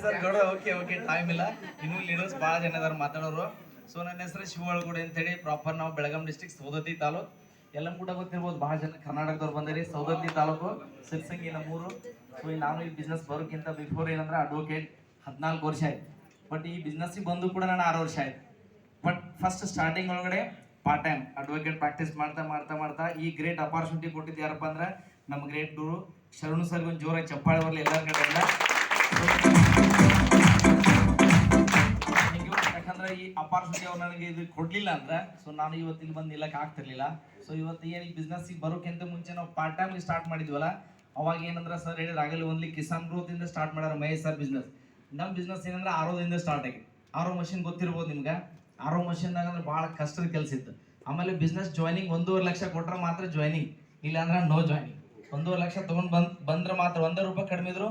Sir Gowda okay time ಇಲ್ಲ. ಇನ್ನೂ leaders ಭಾಳ ಜನ ಇದಾರೆ ಮಾತಾಡೋರು. ಸೊ ನನ್ನ ಹೆಸರು ಶಿವಳಗುಡಿ ಅಂತೇಳಿ, ಪ್ರಾಪರ್ ನಾವು ಬೆಳಗಾಂ ಡಿಸ್ಟ್ರಿಕ್ಟ್ ಸೌದತ್ತಿ ತಾಲೂಕು. ಎಲ್ಲ ಕೂಡ ಗೊತ್ತಿರ್ಬೋದು, ಭಾಳ ಜನ ಕರ್ನಾಟಕದವ್ರು ಬಂದಿರಿ. ಸೌದತ್ತಿ ತಾಲೂಕು ಸಿರ್ಸಂಗಿ ನಮ್ಮೂರು. ಸೊ ನಾನು ಈ ಬಿಸ್ನೆಸ್ ಬರೋಕ್ಕಿಂತ ಬಿಫೋರ್ ಏನಂದ್ರೆ ಅಡ್ವೊಕೇಟ್ 14 ವರ್ಷ ಆಯ್ತು. ಬಟ್ ಈ ಬಿಸ್ನೆಸ್ಸಿಗೆ ಬಂದು ಕೂಡ ನಾನು 6 ವರ್ಷ ಆಯ್ತು. ಬಟ್ ಫಸ್ಟ್ ಸ್ಟಾರ್ಟಿಂಗ್ ಒಳಗಡೆ ಪಾರ್ಟ್ ಟೈಮ್ ಅಡ್ವೊಕೇಟ್ ಪ್ರಾಕ್ಟೀಸ್ ಮಾಡ್ತಾ ಈ ಗ್ರೇಟ್ ಅಪಾರ್ಚುನಿಟಿ ಕೊಟ್ಟಿದ್ದು ಯಾರಪ್ಪ ಅಂದ್ರೆ ನಮ್ಮ ಗ್ರೇಟ್ ಗುರು ಶರಣು ಸರ್. ಒಂದು ಜೋರಾಗಿ ಚಪ್ಪಾಳೆ ಬರಲಿ ಎಲ್ಲರ ಕಡೆಯಿಂದ. ಯಾಕಂದ್ರೆ ಈ ಅಪಾರ್ಚುನಿಟಿ ಅವ್ರು ನನಗೆ ಇದು ಕೊಡ್ಲಿಲ್ಲ ಅಂದ್ರೆ ಸೊ ನಾನು ಇವತ್ತು ಇಲ್ಲಿ ಬಂದು ನಿಲ್ಲಕ್ಕೆ ಆಗ್ತಿರ್ಲಿಲ್ಲ. ಸೊ ಇವತ್ತು ಏನು ಈ ಬಿಸ್ನೆಸ್ಸಿಗೆ ಬರೋಕ್ಕಿಂತ ಮುಂಚೆ ನಾವು ಪಾರ್ಟ್ ಟೈಮ್ ಸ್ಟಾರ್ಟ್ ಮಾಡಿದ್ವಲ್ಲ, ಅವಾಗ ಏನಂದ್ರೆ ಸರ್ ಹೇಳಿದ್ರೆ ಆಗಲಿ ಓನ್ಲಿ ಕಿಸಾನ್ ಗ್ರೋತ್ ಇಂದ ಸ್ಟಾರ್ಟ್ ಮಾಡ್ಯಾರ ಮಹೇಶ್ ಸರ್ ಬಿಸ್ನೆಸ್. ನಮ್ಮ ಬಿಸ್ನೆಸ್ ಏನಂದ್ರೆ ಆರೋದಿಂದ ಸ್ಟಾರ್ಟ್ ಆಗಿ. ಆರೋ ಮಷಿನ್ ಗೊತ್ತಿರ್ಬೋದು ನಿಮ್ಗೆ. ಆರೋ ಮಷಿನ್ದಾಗ ಅಂದ್ರೆ ಭಾಳ ಕಷ್ಟದ ಕೆಲಸ ಇತ್ತು. ಆಮೇಲೆ ಬಿಸ್ನೆಸ್ ಜಾಯ್ನಿಂಗ್ 1.5 ಲಕ್ಷ ಕೊಟ್ರೆ ಮಾತ್ರ ಜಾಯ್ನಿಂಗ್, ಇಲ್ಲ ಅಂದ್ರೆ ನೋ ಜಾಯ್ನಿಂಗ್. 1.5 ಲಕ್ಷ ತೊಗೊಂಡು ಬಂದ್ರೆ ಮಾತ್ರ 1 ರೂಪಾಯಿ ಕಡಿಮೆ ಇದ್ರು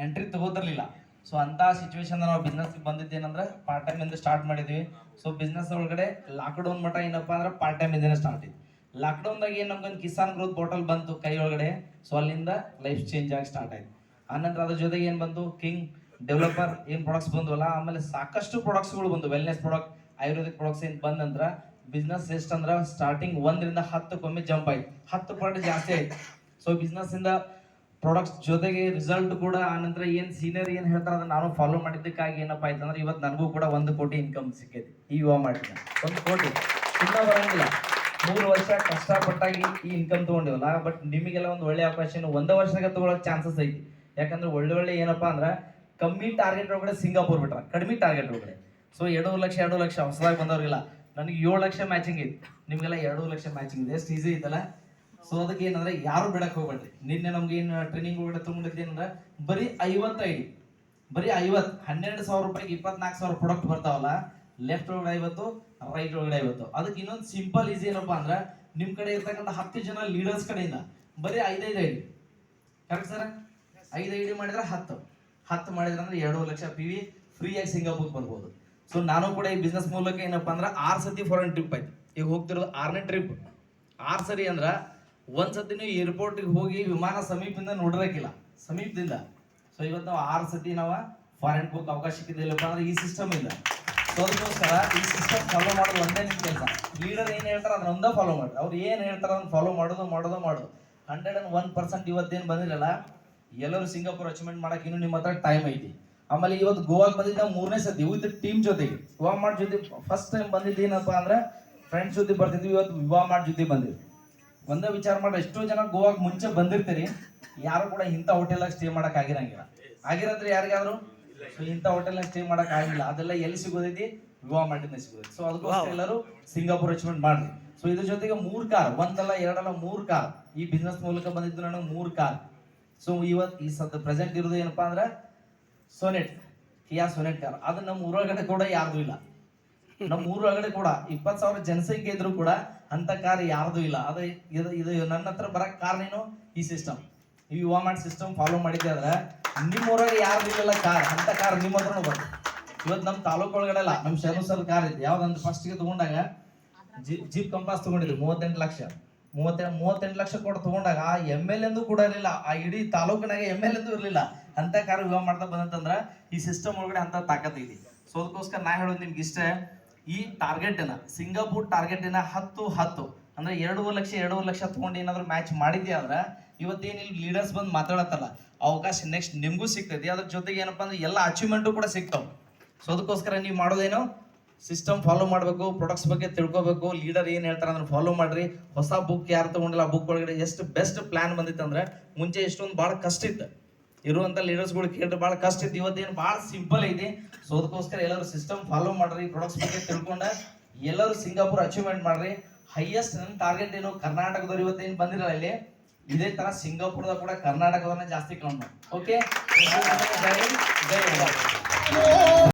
ಎಂಟ್ರಿ ತಗೋತಿರ್ಲಿಲ್ಲ. ಸೊ ಅಂತ ಸಿಚುವೇಶನ್ ನಾವು ಬಿಸ್ನೆಸ್ಗೆ ಬಂದಿದ್ದೇನಂದ್ರೆ ಪಾರ್ಟ್ ಟೈಮ್ ಇಂದ ಸ್ಟಾರ್ಟ್ ಮಾಡಿದ್ವಿ. ಸೊ ಬಿಸ್ನೆಸ್ ಒಳಗಡೆ ಲಾಕ್ಡೌನ್ ಮಟ್ಟ ಏನಪ್ಪ ಅಂದ್ರೆ ಪಾರ್ಟ್ ಟೈಮ್ ಇಂದನೇ ಸ್ಟಾರ್ಟ್ ಇತ್ತು. ಲಾಕ್ಡೌನ್ದಾಗ ಏನು ನಮ್ಗೊಂದು ಕಿಸಾನ್ ಗ್ರೋತ್ ಬಾಟಲ್ ಬಂತು ಕೈ ಒಳಗಡೆ. ಸೊ ಅಲ್ಲಿಂದ ಲೈಫ್ ಚೇಂಜ್ ಆಗಿ ಸ್ಟಾರ್ಟ್ ಆಯ್ತು. ಆನಂತರ ಅದ್ರ ಜೊತೆಗೆ ಏನು ಬಂತು, ಕಿಂಗ್ ಡೆವಲಪರ್ ಏನು ಪ್ರಾಡಕ್ಟ್ಸ್ ಬಂದ್ವಲ್ಲ, ಆಮೇಲೆ ಸಾಕಷ್ಟು ಪ್ರಾಡಕ್ಟ್ಸ್ಗಳು ಬಂದು, ವೆಲ್ನೆಸ್ ಪ್ರಾಡಕ್ಟ್, ಆಯುರ್ವೇದಿಕ್ ಪ್ರಾಡಕ್ಟ್ಸ್ ಏನು ಬಂದ ನಂತರ ಬಿಸ್ನೆಸ್ ಎಷ್ಟಂದ್ರೆ ಸ್ಟಾರ್ಟಿಂಗ್ 1ರಿಂದ 10 ಜಂಪ್ ಆಯ್ತು, 10 ಪಟ್ಟು ಜಾಸ್ತಿ ಆಯ್ತು. ಸೊ ಬಿಸ್ನೆಸ್ ಇಂದ ಪ್ರಾಡಕ್ಟ್ಸ್ ಜೊತೆಗೆ ರಿಸಲ್ಟ್ ಕೂಡ. ಆನಂತರ ಏನು ಸೀನಿಯರ್ ಏನು ಹೇಳ್ತಾರೆ ಅದನ್ನ ನಾನು ಫಾಲೋ ಮಾಡಿದ್ದಕ್ಕಾಗಿ ಏನಪ್ಪ ಆಯ್ತು ಅಂದ್ರೆ ಇವತ್ತು ನನಗೂ ಕೂಡ 1 ಕೋಟಿ ಇನ್ಕಮ್ ಸಿಕ್ಕೈತಿ ಈ ಯುವ ಮಾಡಿದ. 1 ಕೋಟಿ ಸುಮ್ಮನೆ ಬರಂಗಿಲ್ಲ. 3 ವರ್ಷ ಕಷ್ಟಪಟ್ಟಾಗಿ ಈ ಇನ್ಕಮ್ ತೊಗೊಂಡಿವಲ್ಲ. ಬಟ್ ನಿಮಗೆಲ್ಲ ಒಂದು ಒಳ್ಳೆ ಅವಕಾಶ 1 ವರ್ಷದಾಗ ತಗೊಳ್ಳೋಕೆ ಚಾನ್ಸಸ್ ಐತಿ. ಯಾಕಂದ್ರೆ ಒಳ್ಳೆ ಏನಪ್ಪಾ ಅಂದ್ರೆ ಕಮ್ಮಿ ಟಾರ್ಗೆಟ್ ಒಳಗಡೆ ಸಿಂಗಾಪುರ್ ಬಿಟ್ರ, ಕಡಿಮೆ ಟಾರ್ಗೆಟ್ ಒಳಗಡೆ. ಸೊ 2 ಲಕ್ಷ ಹೊಸದಾಗಿ ಬಂದವ್ರಿಗಿಲ್ಲ. ನನಗೆ 7 ಲಕ್ಷ ಮ್ಯಾಚಿಂಗ್ ಐತಿ, ನಿಮ್ಗೆಲ್ಲ 2 ಲಕ್ಷ ಮ್ಯಾಚಿಂಗ್ ಇದೆ. ಎಷ್ಟು ಈಸಿ ಐತಲ್ಲ. ಸೊ ಅದಕ್ಕೆ ಏನಂದ್ರೆ ಯಾರು ಬಿಡಕ್ ಹೋಗ್ಬೇಡ್ರಿ. ನಿನ್ನೆ ನಮ್ಗೆ ಏನು ಟ್ರೈನಿಂಗ್ ಒಳಗಡೆ ತಗೊಂಡಿದ್ದು ಏನಂದ್ರೆ ಬರೀ 50 ಐಡಿ, ಬರೀ 50 12,000 ರೂಪಾಯಿಗೆ 24,000 ಪ್ರಾಡಕ್ಟ್ ಬರ್ತಾವಲ್ಲ. ಲೆಫ್ಟ್ ಒಳಗಡೆ 50, ರೈಟ್ ಒಳಗಡೆ 50. ಅದಕ್ಕೆ ಇನ್ನೊಂದು ಸಿಂಪಲ್ ಈಸಿ ಏನಪ್ಪಾ ಅಂದ್ರೆ ನಿಮ್ ಕಡೆ ಇರ್ತಕ್ಕಂಥ 10 ಜನ ಲೀಡರ್ಸ್ ಕಡೆಯಿಂದ ಬರೀ 5 ಐಡಿ, ಕರೆಕ್ಟ್ ಸರ್? 5 ಐಡಿ ಮಾಡಿದ್ರೆ 10 ಮಾಡಿದ್ರೆ ಅಂದ್ರೆ 2 ಲಕ್ಷ ಪಿ ವಿ ಫ್ರೀಯಾಗಿ ಸಿಂಗಾಪುರ್ ಬರ್ಬೋದು. ಸೊ ನಾನು ಕೂಡ ಈ ಬಿಸ್ನೆಸ್ ಮೂಲಕ ಏನಪ್ಪಾ ಅಂದ್ರೆ 6 ಸತಿ ಫಾರಿನ್ ಟ್ರಿಪ್ ಆಯ್ತು. ಈಗ ಹೋಗ್ತಿರೋದು 6ನೇ ಟ್ರಿಪ್. 6 ಸರಿ ಅಂದ್ರೆ 1 ಸತಿ ನೀವು ಏರ್ಪೋರ್ಟಿಗೆ ಹೋಗಿ ವಿಮಾನ ಸಮೀಪದಿಂದ ನೋಡಿರಕ್ಕಿಲ್ಲ, ಸಮೀಪದಿಂದ. ಸೊ ಇವತ್ತು ನಾವು 6 ಸತಿ ನಾವು ಫಾರಿನ್ ಹೋಗಕ್ಕೆ ಅವಕಾಶ ಸಿಕ್ಕಿದ್ದಿಲ್ಲಪ್ಪ ಅಂದ್ರೆ ಈ ಸಿಸ್ಟಮ್ ಇಲ್ಲ. ಸೊ ಅದಕ್ಕೋಸ್ಕರ ಈ ಸಿಸ್ಟಮ್ ಫಾಲೋ ಮಾಡೋದು ಒಂದೇ ನಿಮ್ಮ ಕೆಲಸ. ಲೀಡರ್ ಏನು ಹೇಳ್ತಾರೆ ಅದನ್ನ ಒಂದೇ ಫಾಲೋ ಮಾಡ್ರಿ. ಅವ್ರು ಏನು ಹೇಳ್ತಾರೆ ಅದನ್ನ ಫಾಲೋ ಮಾಡೋದು 101%. ಇವತ್ತೇನು ಬಂದಿರಲ್ಲ, ಎಲ್ಲರೂ ಸಿಂಗಾಪುರ್ ಅಚೀವ್ಮೆಂಟ್ ಮಾಡಕ್ಕೆ ಇನ್ನೂ ನಿಮ್ಮ ಹತ್ರ ಟೈಮ್ ಐತಿ. ಆಮೇಲೆ ಇವತ್ತು ಗೋವಾಗೆ ಬಂದಿದ್ದು ನಾವು 3ನೇ ಸತಿ ವಿತ್ ಟೀಮ್ ಜೊತೆಗೆ. ಗೋವಾ ಮಾರ್ಟ್ ಜೊತೆ ಫಸ್ಟ್ ಟೈಮ್ ಬಂದಿದ್ದು ಏನಪ್ಪ ಅಂದ್ರೆ ಫ್ರೆಂಡ್ಸ್ ಜೊತೆ ಬರ್ತಿದ್ವಿ. ಇವತ್ತು ವಿವಾ ಮಾರ್ಟ್ ಜೊತೆ ಬಂದಿದ್ವಿ. ಒಂದೇ ವಿಚಾರ ಮಾಡಿ, ಎಷ್ಟೋ ಜನ ಗೋವಾಗೆ ಮುಂಚೆ ಬಂದಿರ್ತೀರಿ, ಯಾರು ಕೂಡ ಇಂಥ ಹೋಟೆಲಾಗ ಸ್ಟೇ ಮಾಡಕ್ ಆಗಿರತ್ರಿ ಯಾರಿಗಾದ್ರು? ಸೊ ಇಂಥ ಹೋಟೆಲ್ನಾಗ ಸ್ಟೇ ಮಾಡಕ್ ಆಗಿಲ್ಲ. ಅದೆಲ್ಲ ಎಲ್ಲಿ ಸಿಗೋದೈತಿ? ವಿವಾ ಮಾರ್ಟಿಂದ ಸಿಗೋದೈತಿ. ಸೊ ಅದಕ್ಕೋಸ್ಕರ ಎಲ್ಲರೂ ಸಿಂಗಾಪುರ್ ಅಚೀವ್ಮೆಂಟ್ ಮಾಡ್ರಿ. ಸೊ ಇದ್ರ ಜೊತೆಗೆ 3 ಕಾರ್, 1 ಅಲ್ಲ 2 ಅಲ್ಲ 3 ಕಾರ್ ಈ ಬಿಸ್ನೆಸ್ ಮೂಲಕ ಬಂದಿದ್ದು ನನಗೆ 3 ಕಾರ್. ಸೊ ಇವತ್ತು ಈ ಸದ್ಯ ಪ್ರೆಸೆಂಟ್ ಇರೋದು ಏನಪ್ಪಾ ಅಂದ್ರೆ ಸೋನೆಟ್, ಕಿಯಾ ಸೋನೆಟ್ ಕಾರ್. ಅದು ನಮ್ಮ ಊರೊಳಗಡೆ ಕೂಡ ಯಾರ್ದು ಇಲ್ಲ. ನಮ್ಮ ಊರೊಳಗಡೆ ಕೂಡ 20,000 ಜನಸಂಖ್ಯೆ ಇದ್ರು ಕೂಡ ಅಂತ ಕಾರ್ ಯಾರ್ದು ಇಲ್ಲ. ಅದು ಇದು ನನ್ನ ಹತ್ರ ಬರಕ್ ಕಾರಣ ಏನು? ಈ ಸಿಸ್ಟಮ್, ಈ ಯುವ ಮಾರ್ಟ್ ಸಿಸ್ಟಮ್ ಫಾಲೋ ಮಾಡಿದ್ದೆ ಆದ್ರೆ ನಿಮ್ಮ ಊರಾಗ ಯಾರ್ದು ಇಲ್ಲ ಕಾರ್, ಅಂತ ಕಾರ್ ನಿಮ್ಮ ಹತ್ರನೂ ಬರ್ತದೆ. ಇವತ್ತು ನಮ್ಮ ತಾಲೂಕು ಒಳಗಡೆ ಅಲ್ಲ, ನಮ್ಮ ಶರಣು ಸರ್ ಕಾರ್ ಇದೆ. ಯಾವ್ದಂದ್ರೆ ಫಸ್ಟ್ಗೆ ತಗೊಂಡಾಗ ಜೀಪ್ ಕಂಪಾಸ್ ತಗೊಂಡಿದ್ರು 38 ಲಕ್ಷ. 38 ಲಕ್ಷ ಕೊಟ್ಟು ತಗೊಂಡಾಗ MLA ಕೂಡ ಇರಲಿಲ್ಲ. ಆ ಇಡೀ ತಾಲೂಕಿನಾಗ MLA ಇರಲಿಲ್ಲ. ಅಂತ ಕಾರ್ ವಿವಾ ಮಾಡ್ತಾ ಬಂದಂತಂದ್ರ ಈ ಸಿಸ್ಟಮ್ ಒಳಗಡೆ ಅಂತ ತಾಕತ್ ಐತಿ. ಸೊ ಅದಕ್ಕೋಸ್ಕರ ನಾ ಹೇಳೋದು ನಿಮ್ಗೆ ಇಷ್ಟ, ಈ ಟಾರ್ಗೆಟ್ ಸಿಂಗಾಪುರ್ ಟಾರ್ಗೆಟ್ 10 ಅಂದ್ರೆ 2 ಲಕ್ಷ ತಗೊಂಡು ಏನಾದ್ರು ಮ್ಯಾಚ್ ಮಾಡಿದ್ಯಾ ಅಂದ್ರೆ ಇವತ್ತೇನು ಇಲ್ಲಿ ಲೀಡರ್ಸ್ ಬಂದು ಮಾತಾಡತ್ತಲ್ಲ, ಅವಕಾಶ ನೆಕ್ಸ್ಟ್ ನಿಮ್ಗೂ ಸಿಗ್ತೈತಿ. ಅದ್ರ ಜೊತೆಗೆ ಏನಪ್ಪಾ ಅಂದ್ರೆ ಎಲ್ಲ ಅಚೀವ್ಮೆಂಟು ಕೂಡ ಸಿಗ್ತಾವ. ಸೊ ಅದಕ್ಕೋಸ್ಕರ ನೀವು ಮಾಡೋದೇನು, ಸಿಸ್ಟಮ್ ಫಾಲೋ ಮಾಡಬೇಕು, ಪ್ರಾಡಕ್ಟ್ಸ್ ಬಗ್ಗೆ ತಿಳ್ಕೊಬೇಕು, ಲೀಡರ್ ಏನು ಹೇಳ್ತಾರೆ ಅಂದ್ರೆ ಫಾಲೋ ಮಾಡ್ರಿ. ಹೊಸ ಬುಕ್ ಯಾರು ತಗೊಂಡಿಲ್ಲ, ಬುಕ್ ಒಳಗಡೆ ಎಷ್ಟು ಬೆಸ್ಟ್ ಪ್ಲಾನ್ ಬಂದಿತ್ತು ಅಂದ್ರೆ ಮುಂಚೆ ಎಷ್ಟೊಂದು ಭಾಳ ಕಷ್ಟ ಇತ್ತು. ಇರುವಂತ ಲೀಡರ್ಸ್ಗಳು ಕೇಳಿದ್ರೆ ಭಾಳ ಕಷ್ಟ ಇತ್ತು. ಇವತ್ತೇನು ಭಾಳ ಸಿಂಪಲ್ ಐತಿ. ಸೊ ಅದಕ್ಕೋಸ್ಕರ ಎಲ್ಲರೂ ಸಿಸ್ಟಮ್ ಫಾಲೋ ಮಾಡ್ರಿ, ಪ್ರಾಡಕ್ಟ್ಸ್ ಬಗ್ಗೆ ತಿಳ್ಕೊಂಡ ಎಲ್ಲರೂ ಸಿಂಗಾಪುರ್ ಅಚೀವ್ಮೆಂಟ್ ಮಾಡ್ರಿ. ಹೈಯೆಸ್ಟ್ ನನ್ನ ಟಾರ್ಗೆಟ್ ಏನು, ಕರ್ನಾಟಕದವ್ರು ಇವತ್ತೇನು ಬಂದಿರಲ್ಲ ಇಲ್ಲಿ, ಇದೇ ತರ ಸಿಂಗಾಪುರದಾಗ ಕೂಡ ಕರ್ನಾಟಕದವ್ರನ್ನ ಜಾಸ್ತಿ ಕೌಂಟ್ ಮಾಡಿ. ಓಕೆ, ಜೈ